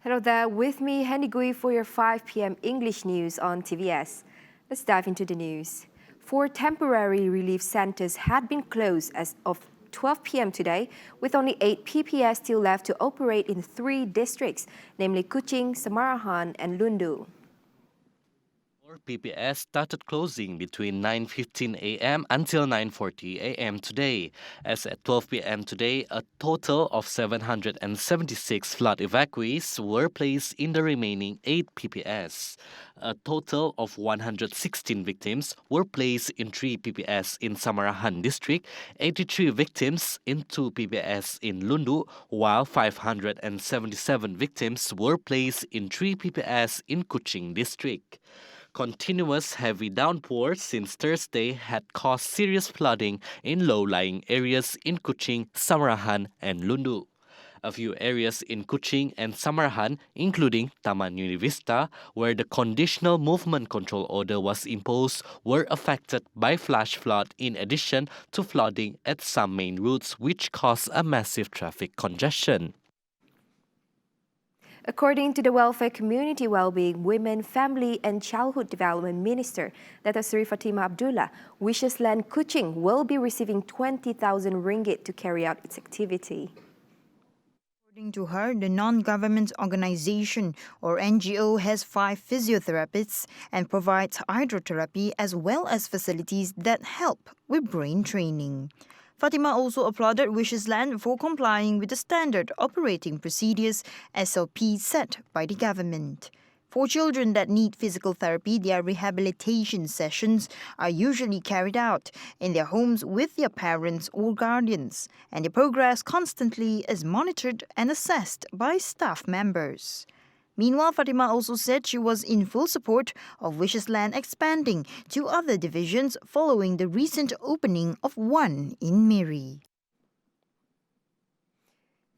Hello there, with me, Henny Gui, for your 5 p.m. English news on TVS. Let's dive into the news. 4 temporary relief centres had been closed as of 12 p.m. today, with only 8 PPS still left to operate in 3 districts, namely Kuching, Samarahan and Lundu. PPS started closing between 9:15 a.m. until 9:40 a.m. today. As at 12 p.m. today, a total of 776 flood evacuees were placed in the remaining 8 PPS. A total of 116 victims were placed in 3 PPS in Samarahan district, 83 victims in 2 PPS in Lundu, while 577 victims were placed in 3 PPS in Kuching district. Continuous heavy downpours since Thursday had caused serious flooding in low-lying areas in Kuching, Samarahan, and Lundu. A few areas in Kuching and Samarahan, including Taman Univista, where the conditional movement control order was imposed, were affected by flash flood in addition to flooding at some main routes, which caused a massive traffic congestion. According to the Welfare, Community Wellbeing, Women, Family and Childhood Development Minister, Dr. Sri Fatima Abdullah, Wishesland Kuching will be receiving 20,000 ringgit to carry out its activity. According to her, the non-government organization or NGO has 5 physiotherapists and provides hydrotherapy as well as facilities that help with brain training. Fatima also applauded Wishesland for complying with the standard operating procedures SOP set by the government. For children that need physical therapy, their rehabilitation sessions are usually carried out in their homes with their parents or guardians, and their progress constantly is monitored and assessed by staff members. Meanwhile, Fatima also said she was in full support of Wishesland expanding to other divisions following the recent opening of one in Miri.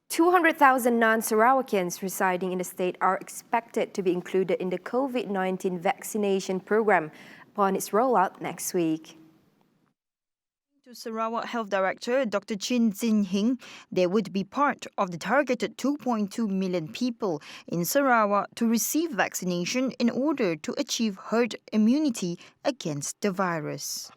200,000 non-Sarawakians residing in the state are expected to be included in the COVID-19 vaccination program upon its rollout next week. To Sarawak Health Director Dr. Chin Zin Hing, they would be part of the targeted 2.2 million people in Sarawak to receive vaccination in order to achieve herd immunity against the virus.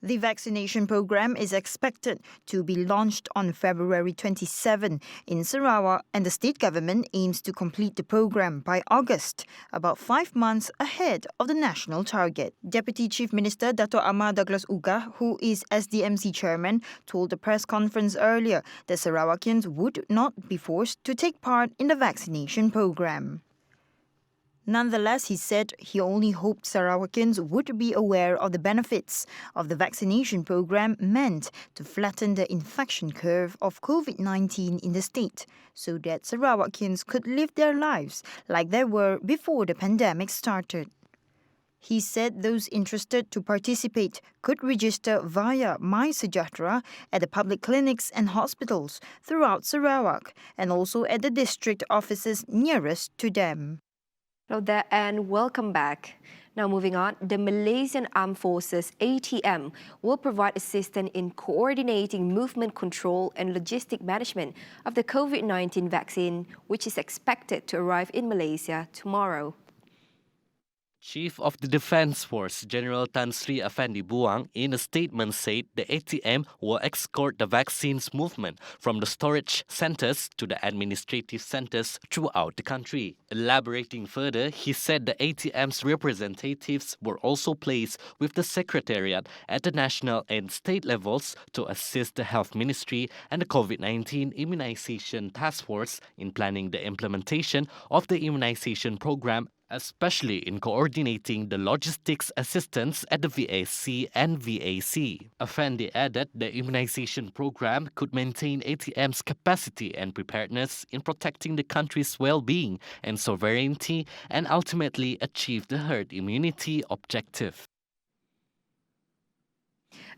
The vaccination program is expected to be launched on February 27 in Sarawak, and the state government aims to complete the program by August, about 5 months ahead of the national target. Deputy Chief Minister Dato' Amar Douglas Uga, who is SDMC chairman, told the press conference earlier that Sarawakians would not be forced to take part in the vaccination program. Nonetheless, he said he only hoped Sarawakians would be aware of the benefits of the vaccination program meant to flatten the infection curve of COVID-19 in the state so that Sarawakians could live their lives like they were before the pandemic started. He said those interested to participate could register via MySejahtera at the public clinics and hospitals throughout Sarawak and also at the district offices nearest to them. Hello there and welcome back. Now moving on, the Malaysian Armed Forces ATM will provide assistance in coordinating movement control and logistic management of the COVID-19 vaccine, which is expected to arrive in Malaysia tomorrow. Chief of the Defence Force General Tan Sri Afandi Buang in a statement said the ATM will escort the vaccine's movement from the storage centres to the administrative centres throughout the country. Elaborating further, he said the ATM's representatives were also placed with the Secretariat at the national and state levels to assist the Health Ministry and the COVID-19 Immunisation Task Force in planning the implementation of the immunisation program, especially in coordinating the logistics assistance at the VAC and VAC. Afandi added the immunization program could maintain ATM's capacity and preparedness in protecting the country's well-being and sovereignty and ultimately achieve the herd immunity objective.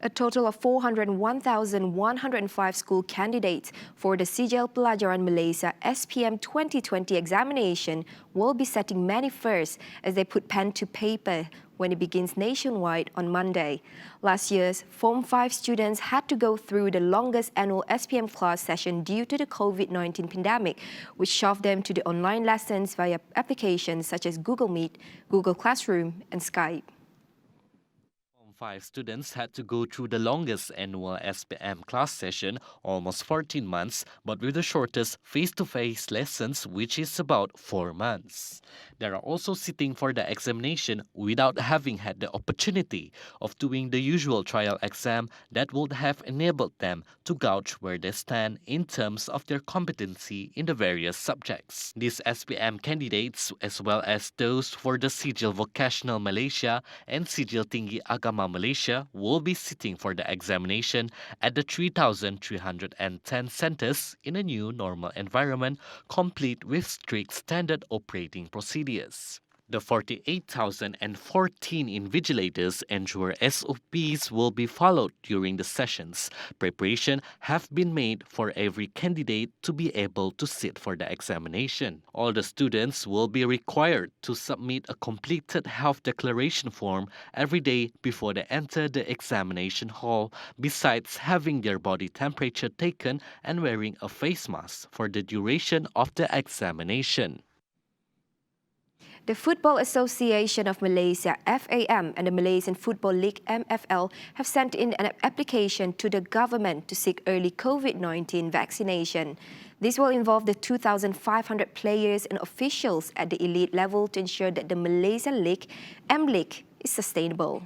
A total of 401,105 school candidates for the Sijil Pelajaran Malaysia SPM 2020 examination will be setting many firsts as they put pen to paper when it begins nationwide on Monday. Last year's Form 5 students had to go through the longest annual SPM class session due to the COVID-19 pandemic, which shoved them to the online lessons via applications such as Google Meet, Google Classroom, and Skype. 5 students had to go through the longest annual SPM class session, almost 14 months, but with the shortest face-to-face lessons, which is about 4 months. They are also sitting for the examination without having had the opportunity of doing the usual trial exam that would have enabled them to gauge where they stand in terms of their competency in the various subjects. These SPM candidates, as well as those for the Sijil Vocational Malaysia and Sijil Tinggi Agama Malaysia, will be sitting for the examination at the 3,310 centers in a new normal environment, complete with strict standard operating procedures. The 48,014 invigilators ensure SOPs will be followed during the sessions. Preparation have been made for every candidate to be able to sit for the examination. All the students will be required to submit a completed health declaration form every day before they enter the examination hall, besides having their body temperature taken and wearing a face mask for the duration of the examination. The Football Association of Malaysia (FAM) and the Malaysian Football League (MFL) have sent in an application to the government to seek early COVID-19 vaccination. This will involve the 2,500 players and officials at the elite level to ensure that the Malaysian League (M-League) is sustainable.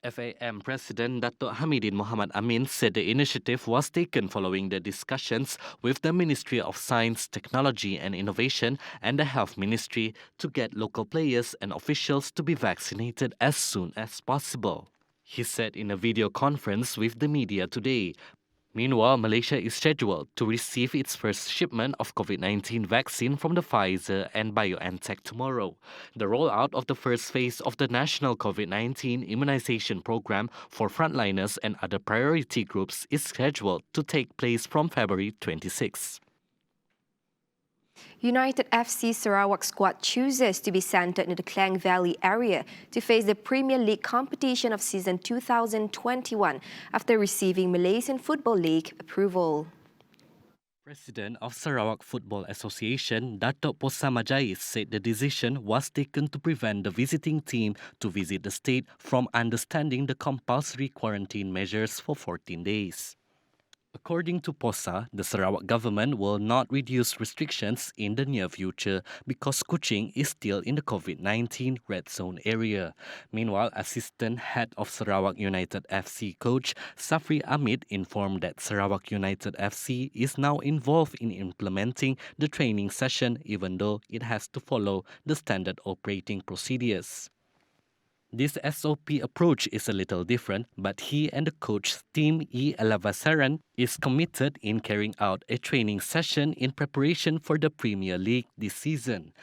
FAM President Datuk Hamidin Mohamad Amin said the initiative was taken following the discussions with the Ministry of Science, Technology and Innovation and the Health Ministry to get local players and officials to be vaccinated as soon as possible. He said in a video conference with the media today. Meanwhile, Malaysia is scheduled to receive its first shipment of COVID-19 vaccine from the Pfizer and BioNTech tomorrow. The rollout of the first phase of the national COVID-19 immunization program for frontliners and other priority groups is scheduled to take place from February 26. United FC Sarawak squad chooses to be centred in the Klang Valley area to face the Premier League competition of season 2021 after receiving Malaysian Football League approval. President of Sarawak Football Association, Datuk Posa Majais, said the decision was taken to prevent the visiting team to visit the state from understanding the compulsory quarantine measures for 14 days. According to Posa, the Sarawak government will not reduce restrictions in the near future because Kuching is still in the COVID-19 red zone area. Meanwhile, Assistant Head of Sarawak United FC coach Safri Amit informed that Sarawak United FC is now involved in implementing the training session even though it has to follow the standard operating procedures. This SOP approach is a little different, but he and the coach team Elavasaran is committed in carrying out a training session in preparation for the Premier League this season.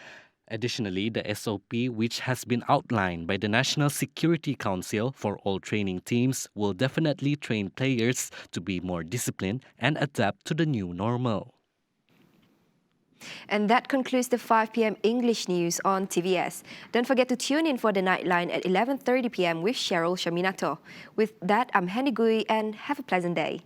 Additionally, the SOP, which has been outlined by the National Security Council for all training teams, will definitely train players to be more disciplined and adapt to the new normal. And that concludes the 5 p.m. English news on TVS. Don't forget to tune in for the Nightline at 11:30 p.m. with Cheryl Shaminato. With that, I'm Henny Gui and have a pleasant day.